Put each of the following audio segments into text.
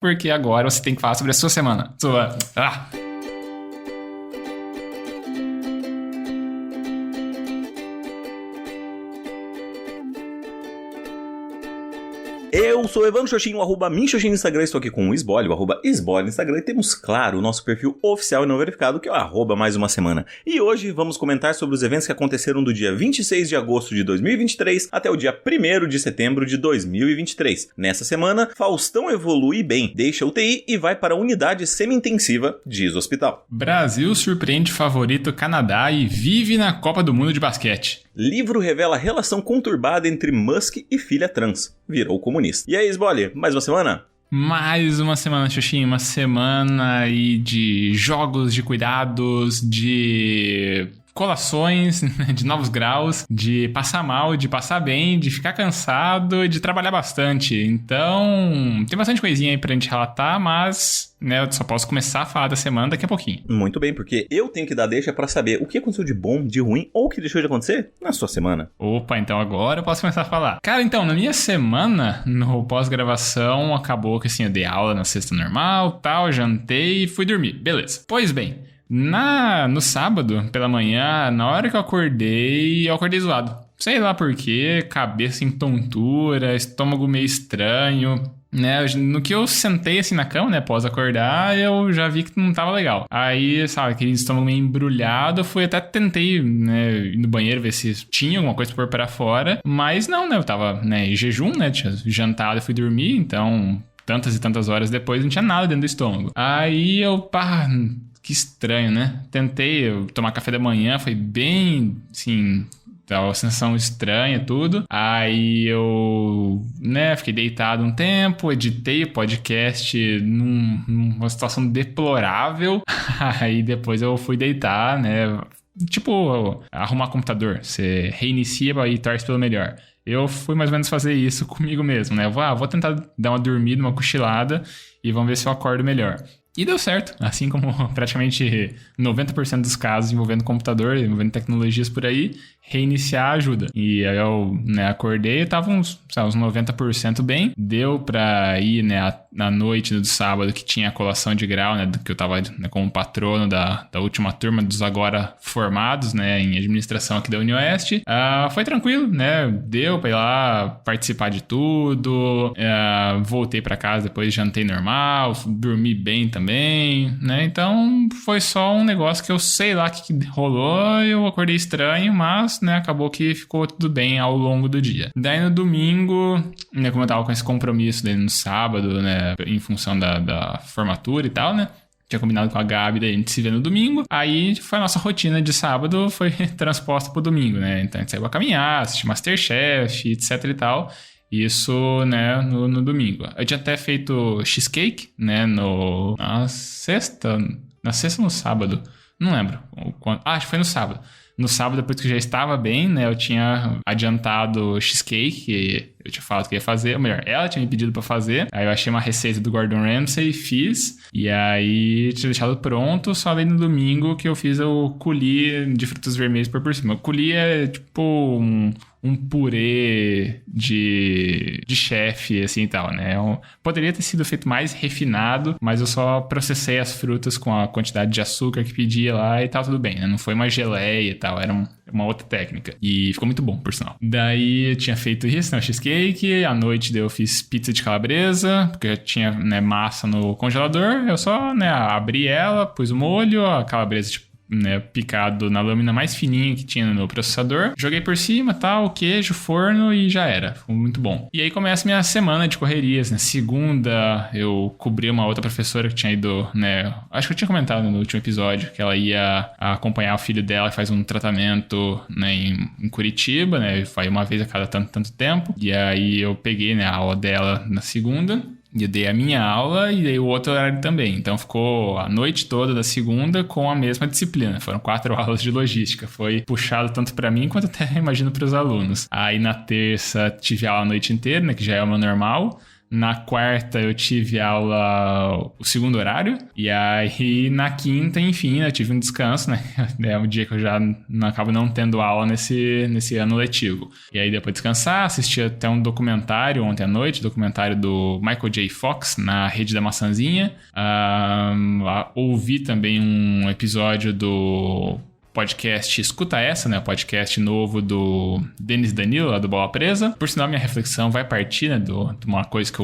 porque agora você tem que falar sobre a sua semana. Eu sou Evandro Xoxinho, @minxoxinho no Instagram, estou aqui com o Esbole, o @esbole no Instagram, e temos, claro, o nosso perfil oficial e não verificado, que é o @mais-uma-semana. E hoje vamos comentar sobre os eventos que aconteceram do dia 26 de agosto de 2023 até o dia 1º de setembro de 2023. Nessa semana, Faustão evolui bem, deixa UTI e vai para a unidade semi-intensiva, diz o hospital. Brasil surpreende favorito Canadá e vive na Copa do Mundo de basquete. Livro revela relação conturbada entre Musk e filha trans. Virou comunista. E aí, Esbole, mais uma semana? Mais uma semana, Xuxinha. Uma semana aí de jogos, de cuidados, de colações, de novos graus, de passar mal, de passar bem, de ficar cansado e de trabalhar bastante. Então, tem bastante coisinha aí pra gente relatar, mas, né, eu só posso começar a falar da semana daqui a pouquinho. Muito bem, porque eu tenho que dar deixa pra saber o que aconteceu de bom, de ruim ou o que deixou de acontecer na sua semana. Opa, então agora eu posso começar a falar. Cara, então, na minha semana, no pós-gravação, acabou que assim, eu dei aula na sexta normal, tal, jantei e fui dormir. Beleza. Pois bem, no sábado, pela manhã, na hora que eu acordei zoado. Sei lá por quê, cabeça em tontura, estômago meio estranho, né? No que eu sentei assim na cama, né, após acordar, eu já vi que não tava legal. Aí, sabe, aquele estômago meio embrulhado, eu até tentei, né, ir no banheiro ver se tinha alguma coisa pra pôr pra fora, mas não, né, eu tava, né, em jejum, né, tinha jantado e fui dormir, então tantas e tantas horas depois não tinha nada dentro do estômago. Aí eu, que estranho, né? Tentei tomar café da manhã, foi bem, assim, tava uma sensação estranha e tudo. Aí eu, né, fiquei deitado um tempo, editei o podcast numa situação deplorável. Aí depois eu fui deitar, né? Tipo, arrumar computador. Você reinicia e torce pelo melhor. Eu fui mais ou menos fazer isso comigo mesmo, né? Vou tentar dar uma dormida, uma cochilada e vamos ver se eu acordo melhor. E deu certo, assim como praticamente 90% dos casos envolvendo computador, envolvendo tecnologias por aí, reiniciar ajuda. E aí eu, né, acordei e tava uns 90% bem. Deu pra ir, né, na noite do sábado que tinha a colação de grau, né, que eu tava, né, como patrono da última turma dos agora formados, né, em administração aqui da UniOeste. Foi tranquilo, né, deu pra ir lá participar de tudo. Voltei pra casa depois, jantei normal, dormi bem também, né, então foi só um negócio que eu sei lá o que rolou, eu acordei estranho, mas, né, acabou que ficou tudo bem ao longo do dia. Daí no domingo, né, como eu tava com esse compromisso dele no sábado, né, em função da formatura e tal, né, tinha combinado com a Gabi, daí a gente se vê no domingo. Aí foi a nossa rotina de sábado, foi transposta pro domingo, né? Então a gente saiu a caminhar, assistir Masterchef, etc e tal. Isso, né, no domingo. Eu tinha até feito cheesecake, né, na sexta ou no sábado? Não lembro. Acho que foi no sábado. No sábado, depois que eu já estava bem, né, eu tinha adiantado cheesecake, que eu tinha falado que ia fazer, ou melhor, ela tinha me pedido pra fazer. Aí eu achei uma receita do Gordon Ramsay, fiz, e aí tinha deixado pronto, só daí no domingo que eu fiz o coulis de frutas vermelhas por cima. O coulis é tipo um purê de chefe, assim e tal, né? Poderia ter sido feito mais refinado, mas eu só processei as frutas com a quantidade de açúcar que pedia lá e tal, tudo bem, né? Não foi uma geleia e tal, era uma outra técnica. E ficou muito bom, por sinal. Daí eu tinha feito isso, né? O cheesecake. À noite daí eu fiz pizza de calabresa, porque eu tinha, né, massa no congelador. Eu só, né, abri ela, pus o molho, a calabresa, tipo, né, picado na lâmina mais fininha que tinha no processador. Joguei por cima, tal, queijo, forno e já era. Ficou muito bom. E aí começa minha semana de correrias, né? Segunda, eu cobri uma outra professora que tinha ido, né? Acho que eu tinha comentado no último episódio que ela ia acompanhar o filho dela que faz um tratamento, né, em Curitiba, né? Vai uma vez a cada tanto tempo. E aí eu peguei, né, a aula dela na segunda. E eu dei a minha aula e dei o outro horário também. Então ficou a noite toda da segunda com a mesma disciplina. Foram 4 aulas de logística. Foi puxado tanto para mim quanto até imagino para os alunos. Aí na terça tive aula a noite inteira, né, que já é o meu normal. Na quarta eu tive aula o segundo horário. E aí na quinta, enfim, eu tive um descanso, né? É um dia que eu já acabo não tendo aula nesse ano letivo. E aí depois de descansar, assisti até um documentário ontem à noite, documentário do Michael J. Fox na Rede da Maçãzinha. Ouvi também um episódio do podcast Escuta Essa, né? O podcast novo do Denis Danilo, lá do Bola Presa. Por sinal, minha reflexão vai partir, né? De uma coisa que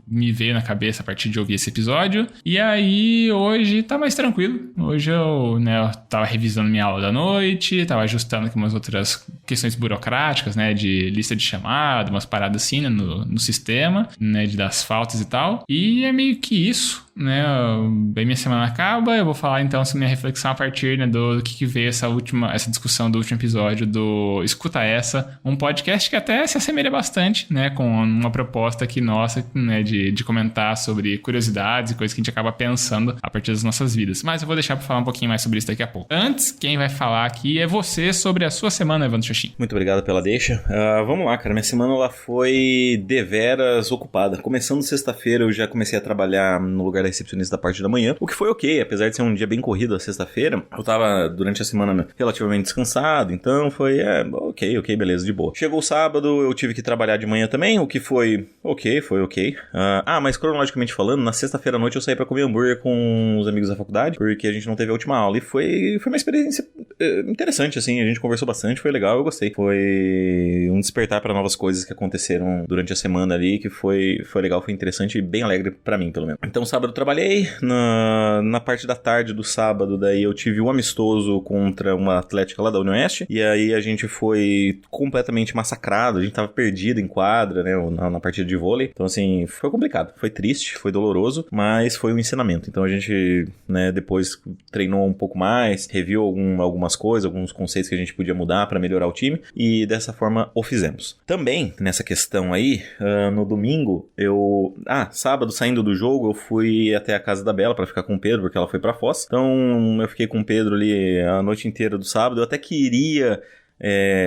me veio na cabeça a partir de ouvir esse episódio. E aí, hoje tá mais tranquilo. Hoje eu tava revisando minha aula da noite, tava ajustando aqui umas outras questões burocráticas, né? De lista de chamada, umas paradas assim, né? No sistema, né? Das faltas e tal. E é meio que isso, né? Bem, minha semana acaba. Eu vou falar então sobre minha reflexão a partir, né, do que veio essa discussão do último episódio do Escuta Essa, um podcast que até se assemelha bastante, né? Com uma proposta aqui nossa, né? De comentar sobre curiosidades e coisas que a gente acaba pensando a partir das nossas vidas. Mas eu vou deixar pra falar um pouquinho mais sobre isso daqui a pouco. Antes, quem vai falar aqui é você sobre a sua semana, Evandro Xoxin. Muito obrigado pela deixa. Vamos lá, cara. Minha semana ela foi deveras ocupada. Começando sexta-feira, eu já comecei a trabalhar no lugar da recepcionista da parte da manhã, o que foi ok, apesar de ser um dia bem corrido a sexta-feira. Eu tava durante a semana relativamente descansado, então foi ok, beleza, de boa. Chegou o sábado, eu tive que trabalhar de manhã também, o que foi ok. Mas cronologicamente falando, na sexta-feira à noite eu saí pra comer hambúrguer com os amigos da faculdade, porque a gente não teve a última aula, e foi uma experiência interessante, assim, a gente conversou bastante, foi legal, eu gostei. Foi um despertar pra novas coisas que aconteceram durante a semana ali, que foi legal, foi interessante e bem alegre pra mim, pelo menos. Então, sábado eu trabalhei, na parte da tarde do sábado, daí eu tive um amistoso contra uma atlética lá da União Oeste, e aí a gente foi completamente massacrado, a gente tava perdido em quadra, né, na partida de vôlei, então assim, foi complicado, foi triste, foi doloroso, mas foi um ensinamento. Então a gente, né, depois treinou um pouco mais, reviu algumas coisas, alguns conceitos que a gente podia mudar para melhorar o time, e dessa forma o fizemos. Também, nessa questão aí, no domingo, sábado, saindo do jogo, eu fui até a casa da Bela para ficar com o Pedro, porque ela foi pra Foz. Então eu fiquei com o Pedro ali a noite inteira do sábado. Eu até queria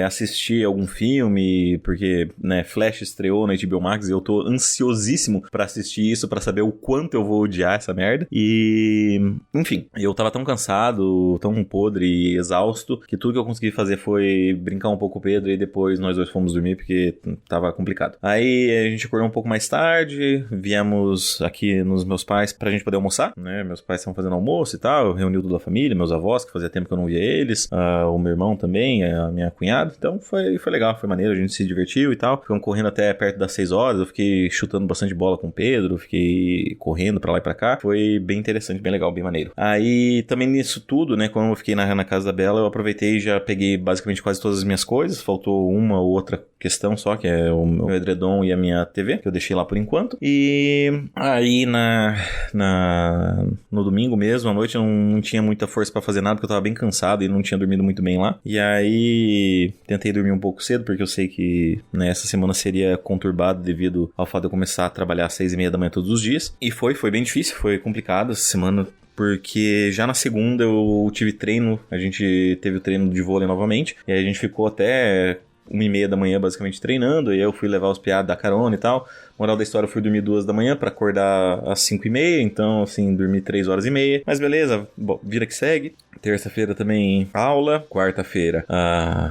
assistir algum filme, porque, né, Flash estreou na HBO Max e eu tô ansiosíssimo pra assistir isso, pra saber o quanto eu vou odiar essa merda. E, enfim, eu tava tão cansado, tão podre e exausto, que tudo que eu consegui fazer foi brincar um pouco com o Pedro e depois nós dois fomos dormir, porque tava complicado. Aí a gente acordou um pouco mais tarde, viemos aqui nos meus pais pra gente poder almoçar, né, meus pais estavam fazendo almoço e tal, reuniu toda a família, meus avós, que fazia tempo que eu não via eles, o meu irmão também, a minha cunhada, então foi legal, foi maneiro, a gente se divertiu e tal, ficamos correndo até perto das 6 horas, eu fiquei chutando bastante bola com o Pedro, fiquei correndo pra lá e pra cá, foi bem interessante, bem legal, bem maneiro. Aí também nisso tudo, né, quando eu fiquei na casa da Bela, eu aproveitei e já peguei basicamente quase todas as minhas coisas, faltou uma ou outra questão só, que é o meu edredom e a minha TV, que eu deixei lá por enquanto, e aí no domingo mesmo, à noite, eu não tinha muita força pra fazer nada, porque eu tava bem cansado e não tinha dormido muito bem lá, e aí tentei dormir um pouco cedo, porque eu sei que, né, essa semana seria conturbado devido ao fato de eu começar a trabalhar às 6:30 da manhã todos os dias. E foi bem difícil, foi complicado essa semana, porque já na segunda eu tive treino, a gente teve o treino de vôlei novamente, e aí a gente ficou até 1:30 da manhã basicamente treinando, e aí eu fui levar os piados da carona e tal. Moral da história, eu fui dormir 2 da manhã pra acordar às 5:30, então assim, dormi 3h30, mas beleza, bom, vida que segue. Terça-feira também aula, quarta-feira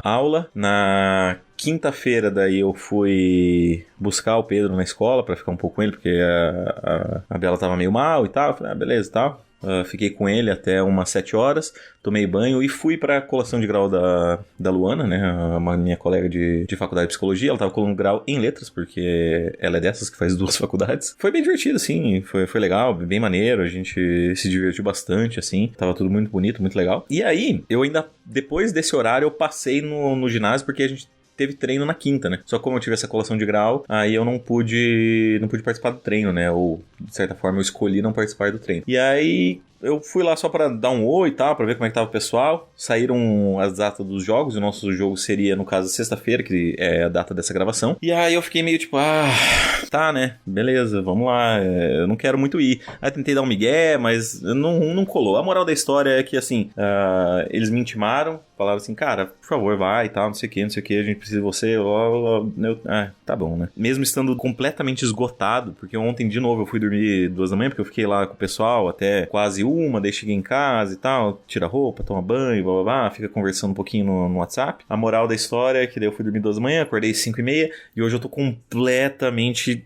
aula, na quinta-feira daí eu fui buscar o Pedro na escola pra ficar um pouco com ele, porque a Bela tava meio mal e tal, eu falei, beleza e tal. Fiquei com ele até umas 7 horas, tomei banho e fui pra colação de grau da Luana, né, uma minha colega de faculdade de psicologia. Ela tava colando grau em letras, porque ela é dessas que faz 2 faculdades. Foi bem divertido, assim, foi legal, bem maneiro, a gente se divertiu bastante, assim, tava tudo muito bonito, muito legal. E aí, eu ainda, depois desse horário, eu passei no ginásio, porque a gente teve treino na quinta, né? Só como eu tive essa colação de grau, aí eu não pude participar do treino, né? Ou, de certa forma, eu escolhi não participar do treino. E aí eu fui lá só pra dar um oi e tal, pra ver como é que tava o pessoal. Saíram as datas dos jogos, o nosso jogo seria, no caso, sexta-feira, que é a data dessa gravação. E aí eu fiquei meio tipo, tá, né? Beleza, vamos lá. Eu não quero muito ir. Aí tentei dar um migué, mas não colou. A moral da história é que, assim, eles me intimaram, falaram assim, cara, por favor, vai e tal, não sei o que, a gente precisa de você. Tá bom, né? Mesmo estando completamente esgotado, porque ontem, de novo, eu fui dormir 2 da manhã, porque eu fiquei lá com o pessoal até quase 1, daí cheguei em casa e tal, tira a roupa, toma banho, blá blá blá, fica conversando um pouquinho no WhatsApp. A moral da história é que daí eu fui dormir 2 da manhã, acordei 5:30 e hoje eu tô completamente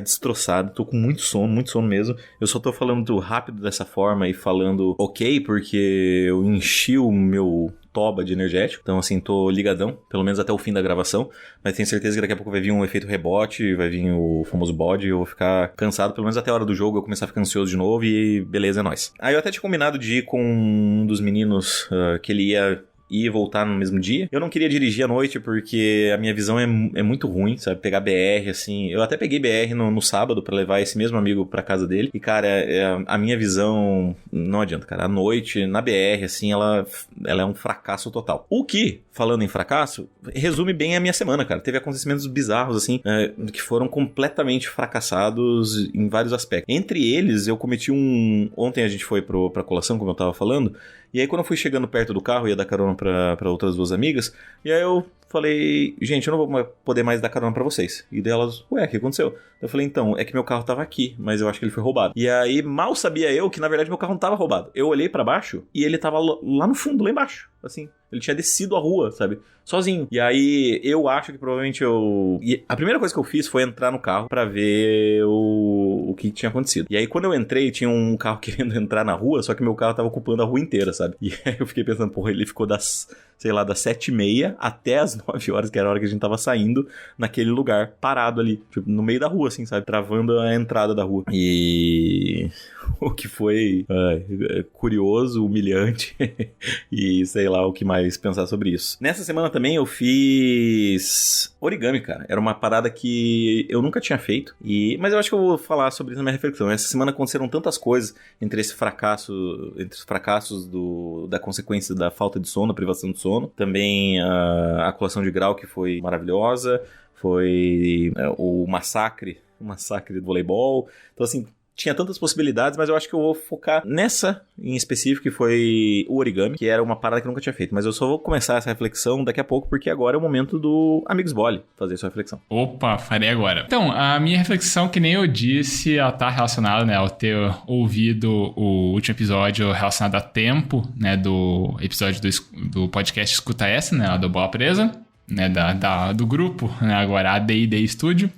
destroçado, tô com muito sono mesmo. Eu só tô falando rápido dessa forma e falando ok, porque eu enchi o meu toba de energético, então assim, tô ligadão, pelo menos até o fim da gravação, mas tenho certeza que daqui a pouco vai vir um efeito rebote, vai vir o famoso bode, eu vou ficar cansado, pelo menos até a hora do jogo, eu começar a ficar ansioso de novo e beleza, é nóis. Aí eu até tinha combinado de ir com um dos meninos que ele ia e voltar no mesmo dia. Eu não queria dirigir à noite porque a minha visão é muito ruim, sabe? Pegar BR, assim... Eu até peguei BR no sábado pra levar esse mesmo amigo pra casa dele. E, cara, a minha visão... Não adianta, cara. À noite, na BR, assim, ela é um fracasso total. O que, falando em fracasso, resume bem a minha semana, cara. Teve acontecimentos bizarros, assim, que foram completamente fracassados em vários aspectos. Entre eles, eu cometi Ontem a gente foi pra colação, como eu tava falando. E aí, quando eu fui chegando perto do carro, ia dar carona pra outras 2 amigas. E aí eu falei, gente, eu não vou poder mais dar carona pra vocês. E delas, ué, o que aconteceu? Eu falei, então, é que meu carro tava aqui, mas eu acho que ele foi roubado. E aí, mal sabia eu que, na verdade, meu carro não tava roubado. Eu olhei pra baixo e ele tava lá no fundo, lá embaixo, assim. Ele tinha descido a rua, sabe? Sozinho. E aí, eu acho que provavelmente E a primeira coisa que eu fiz foi entrar no carro pra ver o que tinha acontecido. E aí, quando eu entrei, tinha um carro querendo entrar na rua, só que meu carro tava ocupando a rua inteira, sabe? E aí eu fiquei pensando, porra, ele ficou das 7:30 até as 9 horas, que era a hora que a gente tava saindo, naquele lugar, parado ali, tipo, no meio da rua, assim, sabe? Travando a entrada da rua. E... o que foi curioso, humilhante e sei lá o que mais pensar sobre isso. Nessa semana também eu fiz origami, cara. Era uma parada que eu nunca tinha feito, mas eu acho que eu vou falar sobre isso na minha reflexão. Essa semana aconteceram tantas coisas entre os fracassos da consequência da falta de sono, da privação de sono. Também a colação de grau, que foi maravilhosa. Foi o massacre do voleibol. Então, assim, tinha tantas possibilidades, mas eu acho que eu vou focar nessa em específico, que foi o origami, que era uma parada que eu nunca tinha feito. Mas eu só vou começar essa reflexão daqui a pouco, porque agora é o momento do Amigos Bole fazer sua reflexão. Opa, farei agora. Então, a minha reflexão, que nem eu disse, ela tá relacionada, né, ao ter ouvido o último episódio relacionado a tempo, né, do episódio do podcast Escuta Essa, né, do Bola Presa, né, do grupo, né, agora AD&D Studio.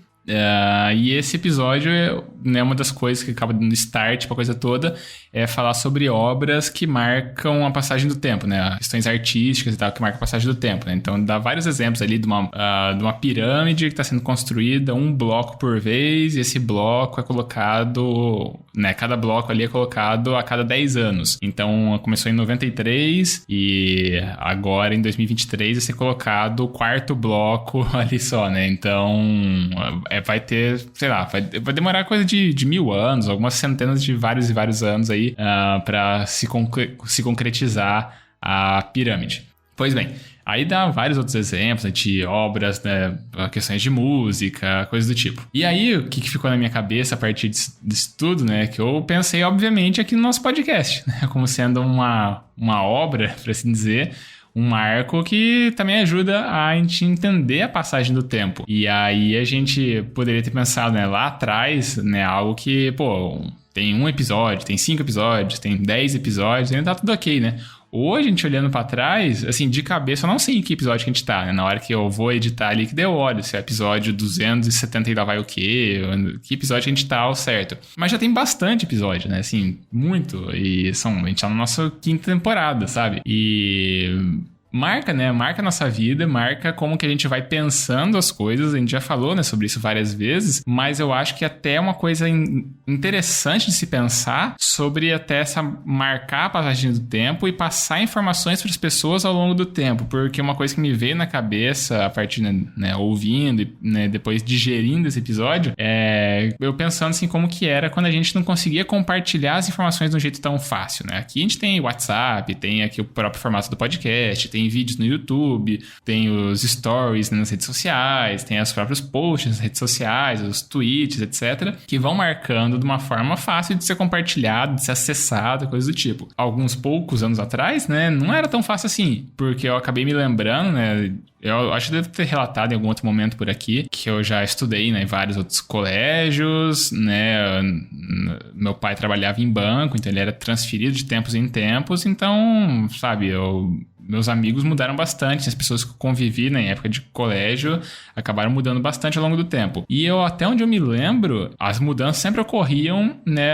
E esse episódio é uma das coisas que acaba dando start pra coisa toda, é falar sobre obras que marcam a passagem do tempo, né? Questões artísticas e tal, que marcam a passagem do tempo, né? Então, dá vários exemplos ali de uma pirâmide que está sendo construída um bloco por vez, e esse bloco é colocado, né? Cada bloco ali é colocado a cada 10 anos. Então, começou em 93 e agora, em 2023, vai ser colocado o 4º bloco ali só, né? Então, vai ter, sei lá, vai demorar coisa de 1000 anos, algumas centenas de vários e vários anos aí para se concretizar a pirâmide. Pois bem, aí dá vários outros exemplos, né, de obras, né, questões de música, coisas do tipo. E aí, o que ficou na minha cabeça a partir disso tudo, né, que eu pensei, obviamente, aqui no nosso podcast, né, como sendo uma obra, por assim dizer, um marco que também ajuda a gente entender a passagem do tempo. E aí a gente poderia ter pensado, né, lá atrás, né, algo que, pô, tem 1 episódio, tem 5 episódios, tem 10 episódios, ainda tá tudo ok, né? Hoje, a gente olhando pra trás, assim, de cabeça, eu não sei em que episódio que a gente tá, né? Na hora que eu vou editar ali, que deu olho, se é episódio 270 e lá vai o quê? Que episódio que a gente tá ao certo. Mas já tem bastante episódio, né? Assim, muito. E a gente tá na nossa 5ª temporada, sabe? E... marca, né? Marca a nossa vida, marca como que a gente vai pensando as coisas. A gente já falou, né, sobre isso várias vezes, mas eu acho que até é uma coisa interessante de se pensar sobre até essa marcar a passagem do tempo e passar informações para as pessoas ao longo do tempo, porque uma coisa que me veio na cabeça a partir, né, ouvindo e, né, depois digerindo esse episódio, é eu pensando assim como que era quando a gente não conseguia compartilhar as informações de um jeito tão fácil, né? Aqui a gente tem WhatsApp, tem aqui o próprio formato do podcast, tem tem vídeos no YouTube, tem os stories, né, nas redes sociais, tem os próprios posts nas redes sociais, os tweets, etc., que vão marcando de uma forma fácil de ser compartilhado, de ser acessado, coisas do tipo. Alguns poucos anos atrás, né, não era tão fácil assim, porque eu acabei me lembrando, né, eu acho que devo ter relatado em algum outro momento por aqui que eu já estudei, né, em vários outros colégios, né, meu pai trabalhava em banco, então ele era transferido de tempos em tempos, então, sabe, meus amigos mudaram bastante, as pessoas que eu convivi na época de colégio acabaram mudando bastante ao longo do tempo. E até onde eu me lembro, as mudanças sempre ocorriam, né,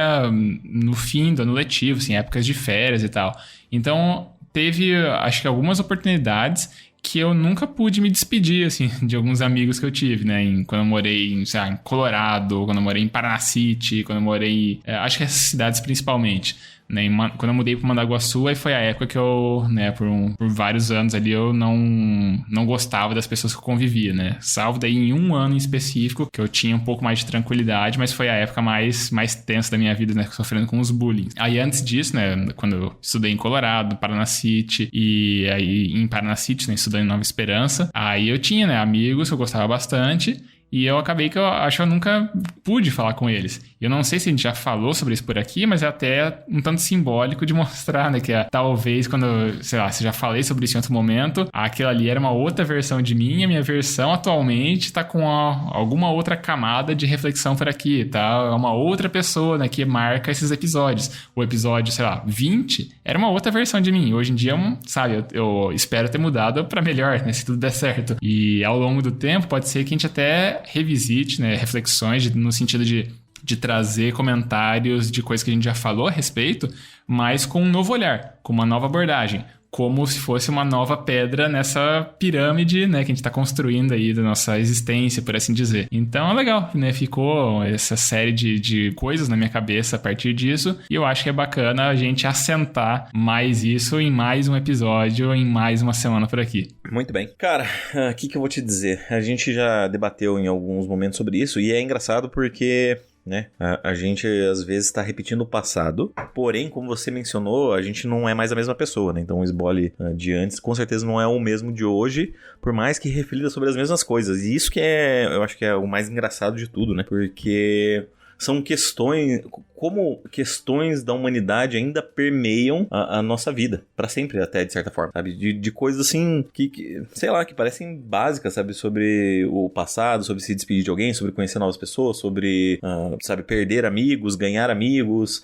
no fim do ano letivo, assim, épocas de férias e tal. Então, teve, acho que algumas oportunidades que eu nunca pude me despedir, assim, de alguns amigos que eu tive, né? Quando eu morei em Colorado, quando eu morei em Paraná City, quando eu morei acho que essas cidades principalmente, né? Quando eu mudei para Mandaguaçu, aí foi a época que eu, né, por vários anos ali, eu não gostava das pessoas que eu convivia, né? Salvo daí em um ano em específico, que eu tinha um pouco mais de tranquilidade, mas foi a época mais tensa da minha vida, né? Sofrendo com os bullying. Aí antes disso, né, quando eu estudei em Colorado, Paraná City, e aí em Paraná City, né, estudando em Nova Esperança, aí eu tinha, né, amigos que eu gostava bastante, e eu acabei que eu acho que eu nunca pude falar com eles. Eu não sei se a gente já falou sobre isso por aqui, mas é até um tanto simbólico de mostrar, né? Que talvez quando, sei lá, se eu já falei sobre isso em outro momento, aquela ali era uma outra versão de mim, a minha versão atualmente tá com alguma outra camada de reflexão por aqui, tá? É uma outra pessoa, né, que marca esses episódios. O episódio, sei lá, 20 era uma outra versão de mim. Hoje em dia, sabe, eu espero ter mudado pra melhor, né? Se tudo der certo. E ao longo do tempo, pode ser que a gente até revisite, né, reflexões no sentido de trazer comentários de coisas que a gente já falou a respeito, mas com um novo olhar, com uma nova abordagem, como se fosse uma nova pedra nessa pirâmide, né, que a gente está construindo aí da nossa existência, por assim dizer. Então é legal, né, ficou essa série de coisas na minha cabeça a partir disso, e eu acho que é bacana a gente assentar mais isso em mais um episódio, em mais uma semana por aqui. Muito bem. Cara, o que eu vou te dizer? A gente já debateu em alguns momentos sobre isso, e é engraçado porque, né, a gente às vezes está repetindo o passado, porém, como você mencionou, a gente não é mais a mesma pessoa, né? Então o Sbole de antes com certeza não é o mesmo de hoje, por mais que reflita sobre as mesmas coisas. E isso que eu acho que é o mais engraçado de tudo, né? Porque são questões, como questões da humanidade ainda permeiam a nossa vida, pra sempre até, de certa forma, sabe? De coisas assim, que, sei lá, que parecem básicas, sabe? Sobre o passado, sobre se despedir de alguém, sobre conhecer novas pessoas, sobre, sabe, perder amigos, ganhar amigos,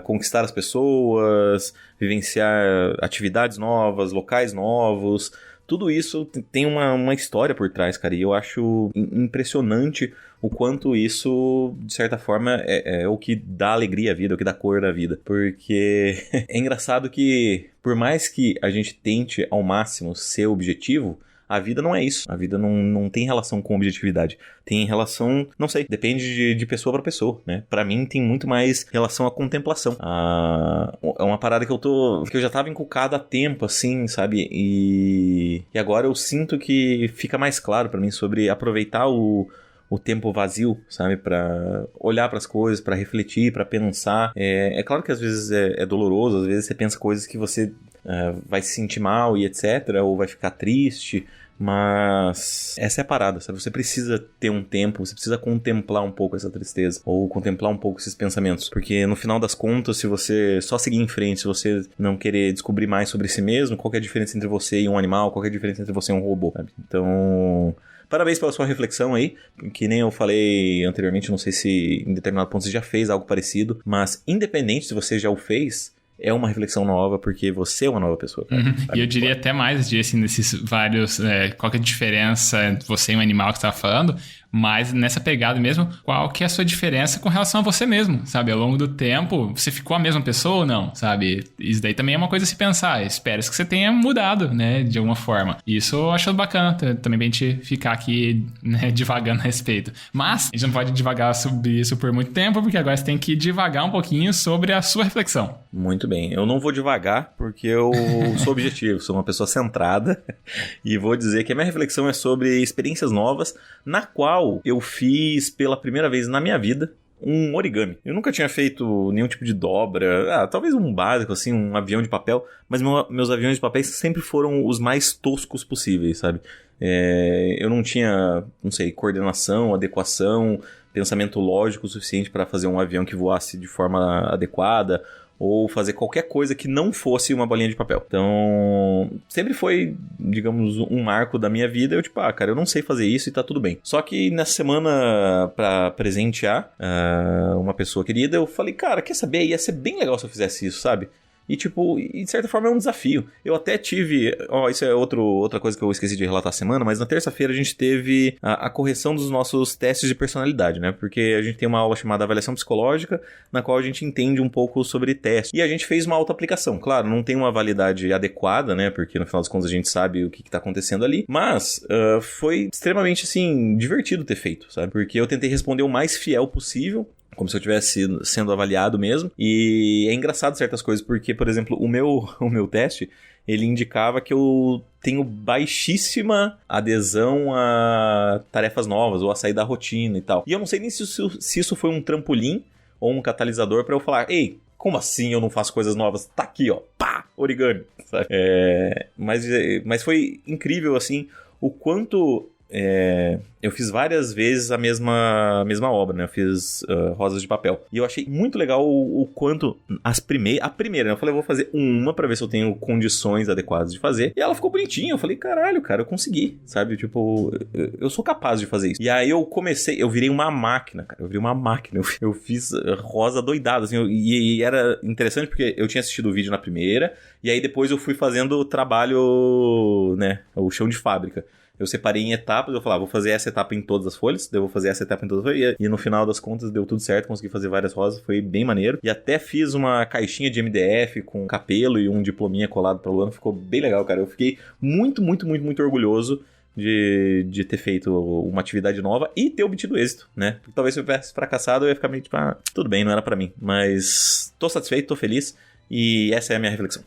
conquistar as pessoas, vivenciar atividades novas, locais novos. Tudo isso tem uma história por trás, cara, e eu acho impressionante o quanto isso, de certa forma, é o que dá alegria à vida, o que dá cor à vida. Porque é engraçado que, por mais que a gente tente ao máximo ser objetivo, a vida não é isso. A vida não tem relação com objetividade. Tem relação, não sei, depende de pessoa pra pessoa, né? Pra mim tem muito mais relação à contemplação. É uma parada que eu já tava encucado há tempo, assim, sabe? E agora eu sinto que fica mais claro pra mim sobre aproveitar o tempo vazio, sabe? Pra olhar pras coisas, pra refletir, pra pensar. É claro que às vezes é doloroso, às vezes você pensa coisas que você vai se sentir mal e etc, ou vai ficar triste, mas essa é a parada, sabe? Você precisa ter um tempo, você precisa contemplar um pouco essa tristeza, ou contemplar um pouco esses pensamentos, porque no final das contas, se você só seguir em frente, se você não querer descobrir mais sobre si mesmo, qual que é a diferença entre você e um animal, qual que é a diferença entre você e um robô, sabe? Então, parabéns pela sua reflexão aí, que nem eu falei anteriormente, não sei se em determinado ponto você já fez algo parecido, mas independente se você já o fez, é uma reflexão nova, porque você é uma nova pessoa, cara. E eu diria até mais, assim, nesses vários... qual que é a diferença entre você e o animal que você estava falando, mas nessa pegada mesmo, qual que é a sua diferença com relação a você mesmo, sabe? Ao longo do tempo, você ficou a mesma pessoa ou não, sabe? Isso daí também é uma coisa a se pensar. Espero que você tenha mudado, né? De alguma forma. Isso eu acho bacana também pra gente ficar aqui, né, divagando a respeito. Mas a gente não pode divagar sobre isso por muito tempo, porque agora você tem que divagar um pouquinho sobre a sua reflexão. Muito bem. Eu não vou devagar, porque eu sou objetivo, sou uma pessoa centrada, e vou dizer que a minha reflexão é sobre experiências novas, na qual eu fiz pela primeira vez na minha vida um origami. Eu nunca tinha feito nenhum tipo de dobra, talvez um básico, assim, um avião de papel, mas meus aviões de papel sempre foram os mais toscos possíveis, sabe? Eu não tinha, não sei, coordenação, adequação, pensamento lógico o suficiente para fazer um avião que voasse de forma adequada, ou fazer qualquer coisa que não fosse uma bolinha de papel. Então, sempre foi, digamos, um marco da minha vida. Eu cara, eu não sei fazer isso e tá tudo bem. Só que nessa semana, pra presentear uma pessoa querida, eu falei, cara, quer saber? Ia ser bem legal se eu fizesse isso, sabe? E de certa forma é um desafio. Eu até tive... isso é outra coisa que eu esqueci de relatar a semana, mas na terça-feira a gente teve a correção dos nossos testes de personalidade, né? Porque a gente tem uma aula chamada avaliação psicológica, na qual a gente entende um pouco sobre teste. E a gente fez uma autoaplicação. Claro, não tem uma validade adequada, né? Porque no final das contas a gente sabe o que tá acontecendo ali. Mas foi extremamente, assim, divertido ter feito, sabe? Porque eu tentei responder o mais fiel possível, como se eu estivesse sendo avaliado mesmo. E é engraçado certas coisas, porque, por exemplo, o meu teste, ele indicava que eu tenho baixíssima adesão a tarefas novas, ou a sair da rotina e tal. E eu não sei nem se isso foi um trampolim ou um catalisador para eu falar, ei, como assim eu não faço coisas novas? Tá aqui, ó, pá, origami. Sabe? Mas foi incrível, assim, o quanto... eu fiz várias vezes a mesma obra, né? Eu fiz Rosas de Papel. E eu achei muito legal o quanto a primeira, né? Eu falei, eu vou fazer uma pra ver se eu tenho condições adequadas de fazer. E ela ficou bonitinha. Eu falei, caralho, cara, eu consegui, sabe? Tipo, eu sou capaz de fazer isso. E aí eu virei uma máquina, cara. Eu fiz rosa doidada, assim. E era interessante porque eu tinha assistido o vídeo na primeira. E aí depois eu fui fazendo o trabalho, né? O chão de fábrica. Eu separei em etapas, eu falava, vou fazer essa etapa em todas as folhas, daí eu vou fazer essa etapa em todas as folhas, e no final das contas deu tudo certo, consegui fazer várias rosas, foi bem maneiro. E até fiz uma caixinha de MDF com capelo e um diplominha colado pra Luana, ficou bem legal, cara. Eu fiquei muito, muito, muito, muito orgulhoso de ter feito uma atividade nova e ter obtido êxito, né? Porque talvez se eu tivesse fracassado, eu ia ficar meio tipo, tudo bem, não era pra mim. Mas tô satisfeito, tô feliz. E essa é a minha reflexão.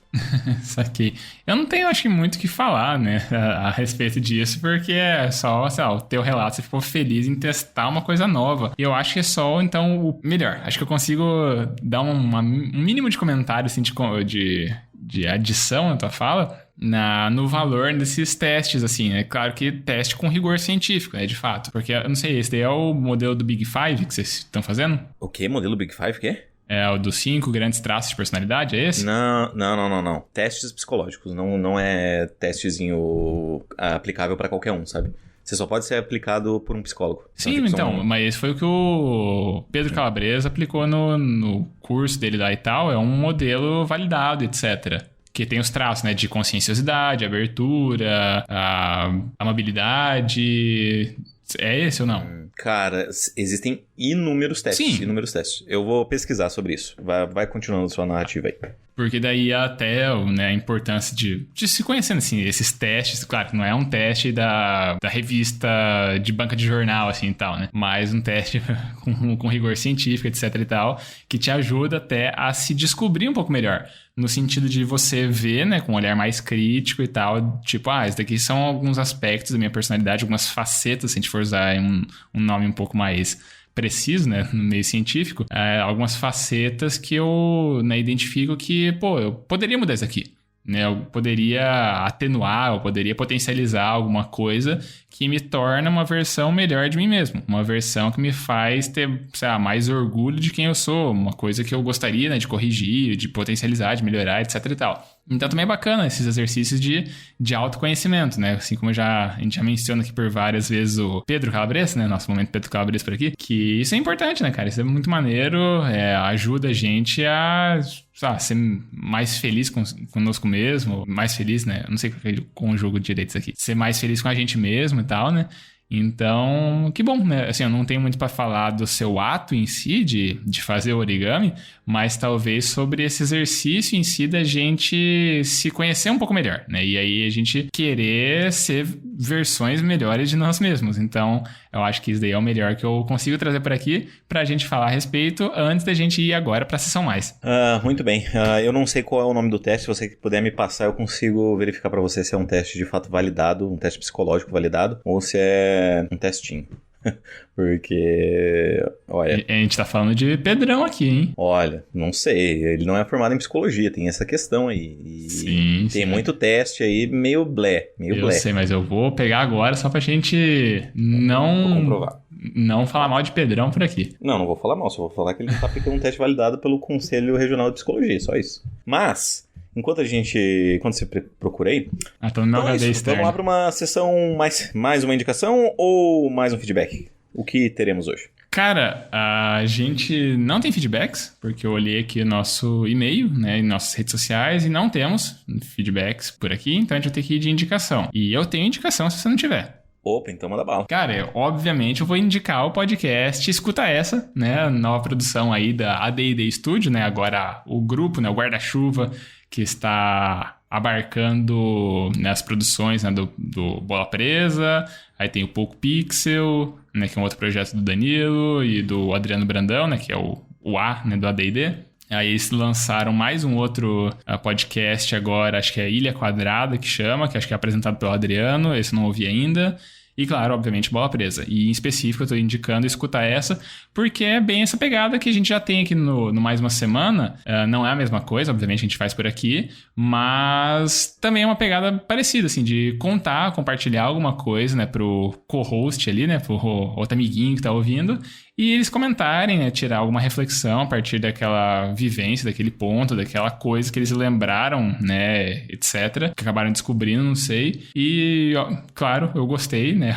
Saquei. Eu não tenho, acho que, muito o que falar, né, a respeito disso, porque é só, sei lá, o teu relato, você ficou feliz em testar uma coisa nova. E eu acho que é só, então, o melhor. Acho que eu consigo dar um mínimo de comentário, assim, de adição na tua fala, no valor desses testes, assim, né? Claro que teste com rigor científico, né, de fato. Porque, eu não sei, esse daí é o modelo do Big Five que vocês estão fazendo? O quê? Modelo Big Five, o quê? É o dos 5 grandes traços de personalidade, é esse? Não. Testes psicológicos, não é testezinho aplicável pra qualquer um, sabe? Você só pode ser aplicado por um psicólogo. Sim, então, mas esse foi o que o Pedro Calabresa aplicou no curso dele lá e tal. É um modelo validado, etc. Que tem os traços, né, de conscienciosidade, abertura, amabilidade. É esse ou não? Cara, existem inúmeros testes. Sim. Inúmeros testes. Eu vou pesquisar sobre isso. Vai continuando sua narrativa aí. Porque daí até, né, a importância de se conhecendo, assim, esses testes. Claro que não é um teste da revista de banca de jornal, assim, e tal, né? Mas um teste com rigor científico, etc e tal, que te ajuda até a se descobrir um pouco melhor. No sentido de você ver, né, com um olhar mais crítico e tal, tipo, esses daqui são alguns aspectos da minha personalidade, algumas facetas, se a gente for usar um nome um pouco mais preciso, né, no meio científico, algumas facetas que eu, né, identifico que, eu poderia mudar isso aqui, né, eu poderia atenuar, eu poderia potencializar alguma coisa que me torna uma versão melhor de mim mesmo, uma versão que me faz ter, sei lá, mais orgulho de quem eu sou, uma coisa que eu gostaria, né, de corrigir, de potencializar, de melhorar, etc e tal. Então também é bacana esses exercícios de autoconhecimento, né? Assim como a gente já menciona aqui por várias vezes o Pedro Calabresa, né? Nosso momento Pedro Calabresa por aqui. Que isso é importante, né, cara? Isso é muito maneiro, ajuda a gente a ser mais feliz conosco mesmo, mais feliz, né? Eu não sei qual é o conjugo de direitos aqui. Ser mais feliz com a gente mesmo e tal, né? Então, que bom, né? Assim, eu não tenho muito para falar do seu ato em si, de fazer origami, mas talvez sobre esse exercício em si da gente se conhecer um pouco melhor, né? E aí a gente querer ser versões melhores de nós mesmos. Então, eu acho que isso daí é o melhor que eu consigo trazer por aqui pra gente falar a respeito antes da gente ir agora pra sessão mais. Muito bem. Eu não sei qual é o nome do teste. Se você puder me passar, eu consigo verificar pra você se é um teste de fato validado, um teste psicológico validado, ou se é um testinho. Porque, olha... A gente tá falando de Pedrão aqui, hein? Olha, não sei, ele não é formado em psicologia, tem essa questão aí. E Sim, tem sim. muito teste aí, meio blé. Eu sei, mas eu vou pegar agora só pra gente Vou comprovar. não falar mal de Pedrão por aqui. Não vou falar mal, só vou falar que ele não tá aplicando um teste validado pelo Conselho Regional de Psicologia, só isso. Mas, enquanto você procura aí... Tô no meu Então é HD isso, externo. vamos lá pra uma sessão, mais uma indicação ou mais um feedback? O que teremos hoje? Cara, a gente não tem feedbacks, porque eu olhei aqui o nosso e-mail, né, em nossas redes sociais, e não temos feedbacks por aqui, então a gente vai ter que ir de indicação. E eu tenho indicação se você não tiver. Opa, então manda bala. Cara, obviamente eu vou indicar o podcast Escuta Essa, né, nova produção aí da AD&D Studio, né, agora o grupo, né, o guarda-chuva, que está abarcando, né, as produções, né, do Bola Presa, aí tem o Poco Pixel, né, que é um outro projeto do Danilo e do Adriano Brandão, né, que é o A, né, do AD&D. Aí eles lançaram mais um outro podcast agora, acho que é Ilha Quadrada, que chama, que acho que é apresentado pelo Adriano, esse eu não ouvi ainda. E, claro, obviamente, Bola Presa. E, em específico, eu tô indicando Escuta Essa, porque é bem essa pegada que a gente já tem aqui no Mais Uma Semana. Não é a mesma coisa, obviamente, a gente faz por aqui, mas também é uma pegada parecida, assim, de contar, compartilhar alguma coisa, né, pro co-host ali, né, pro outro amiguinho que tá ouvindo, e eles comentarem, né, tirar alguma reflexão a partir daquela vivência, daquele ponto, daquela coisa que eles lembraram, né, etc., que acabaram descobrindo, não sei. E, ó, claro, eu gostei, né,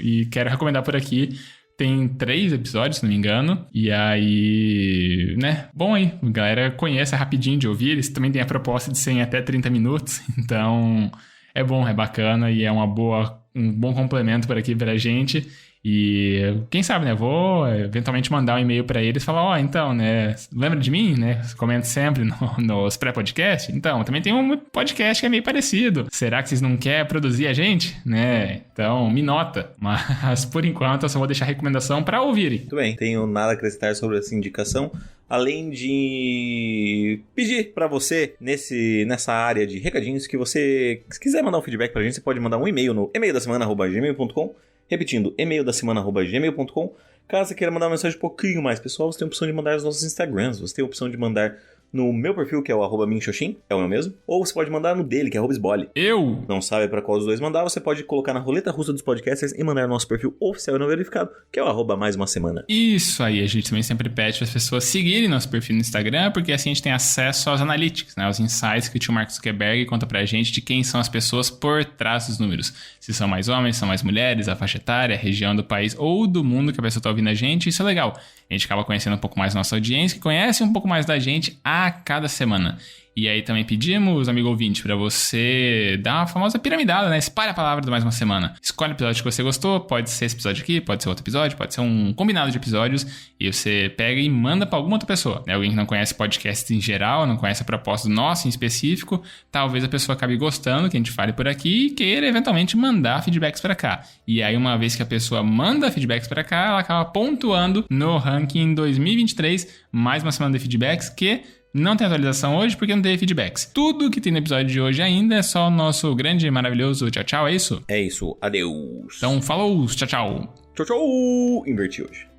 e quero recomendar por aqui. Tem 3 episódios, se não me engano. E aí, né? Bom aí, a galera conhece, é rapidinho de ouvir. Eles também têm a proposta de ser em até 30 minutos. Então, é bom, é bacana e é um bom complemento por aqui pra gente. E quem sabe, né? Vou eventualmente mandar um e-mail pra eles e falar, então, né? Lembra de mim, né? Comento sempre nos pré-podcast. Então, também tem um podcast que é meio parecido. Será que vocês não querem produzir a gente? Né? Então, me nota. Mas, por enquanto, eu só vou deixar a recomendação pra ouvirem. Muito bem, tenho nada a acrescentar sobre essa indicação, além de pedir pra você, nessa área de recadinhos, que você, se quiser mandar um feedback pra gente, você pode mandar um e-mail no e-maildasemana@gmail.com. Repetindo, e-maildasemana@gmail.com. Caso você queira mandar uma mensagem um pouquinho mais pessoal, você tem a opção de mandar nos nossos Instagrams. Você tem a opção de mandar no meu perfil, que é o @minxoxin, é o meu mesmo. Ou você pode mandar no dele, que é @sbole. Eu? Não sabe pra qual dos dois mandar, você pode colocar na roleta russa dos podcasters e mandar no nosso perfil oficial e não verificado, que é o @mais uma semana. Isso aí, a gente também sempre pede para as pessoas seguirem nosso perfil no Instagram, porque assim a gente tem acesso aos analytics, né, aos insights que o tio Mark Zuckerberg conta pra gente de quem são as pessoas por trás dos números. Se são mais homens, são mais mulheres, a faixa etária, a região do país ou do mundo que a pessoa tá ouvindo a gente, isso é legal. A gente acaba conhecendo um pouco mais nossa audiência, que conhece um pouco mais da gente a cada semana. E aí também pedimos, amigo ouvinte, pra você dar uma famosa piramidada, né? Espalha a palavra do Mais Uma Semana. Escolhe o episódio que você gostou, pode ser esse episódio aqui, pode ser outro episódio, pode ser um combinado de episódios, e você pega e manda pra alguma outra pessoa, né? Alguém que não conhece podcast em geral, não conhece a proposta nossa em específico, talvez a pessoa acabe gostando que a gente fale por aqui e queira eventualmente mandar feedbacks pra cá. E aí, uma vez que a pessoa manda feedbacks pra cá, ela acaba pontuando no ranking 2023, Mais Uma Semana de Feedbacks, que não tem atualização hoje porque não teve feedbacks. Tudo que tem no episódio de hoje ainda é só o nosso grande e maravilhoso tchau, tchau, é isso? É isso, adeus. Então, falou, tchau, tchau. Tchau, tchau. Inverti hoje.